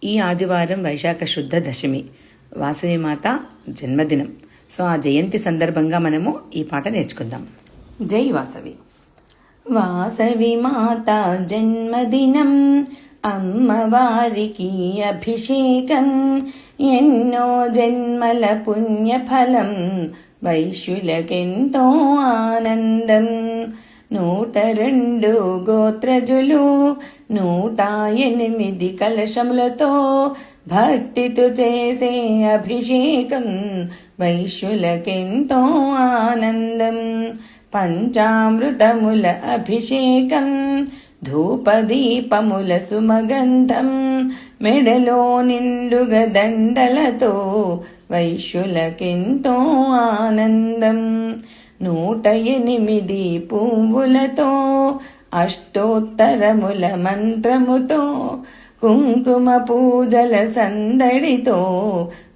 ఈ ఆదివారం వైశాఖ శుద్ధ దశమి, వాసవి మాత జన్మదినం. సో ఆ జయంతి సందర్భంగా మనము ఈ పాట నేర్చుకుందాం. జై వాసవి. వాసవి మాత జన్మదినం, అమ్మవారికి అభిషేకం, ఎన్నో జన్మల పుణ్యఫలం, వైశ్యులకెంతో ఆనందం. 102 గోత్రజులు 108 కలశములతో భక్తితో చేసే అభిషేకం, వైశ్యులకెంతో ఆనందం. పంచామృతముల అభిషేకం, ధూపదీపముల సుమగంధం, మెడలో నిండుగ దండలతో వైశ్యులకెంతో ఆనందం. 108 పువ్వులతో అష్టోత్తరముల మంత్రముతో, కుంకుమ పూజల సందడితో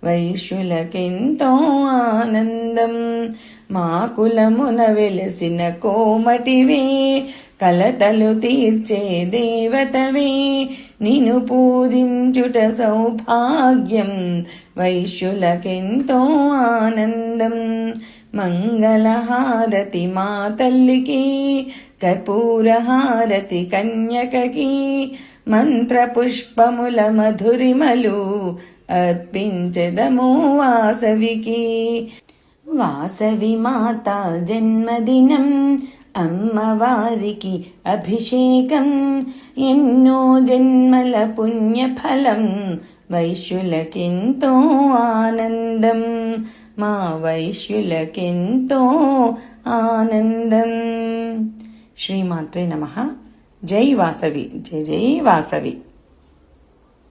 వైశ్యులకెంతో ఆనందం. మా కులమున వెలసిన కోమటివే, కలతలు తీర్చే దేవతవే, నిన్ను పూజించుట సౌభాగ్యం, వైశ్యులకెంతో ఆనందం. మంగళహారతి మా తల్లికి, కర్పూరహారతి కన్యకకి, మంత్రపుష్పముల మధురిమలు అర్పించెదము వాసవికి. వాసవి మాత జన్మదినం, అమ్మవారికి అభిషేకం, ఎన్నో జన్మల పుణ్యఫలం, వైశ్యులకెంతో ఆనందం. మా వైశ్యులకెంతో ఆనందం. శ్రీమాత్రే నమః. జై వాసవి. జై జై వాసవి.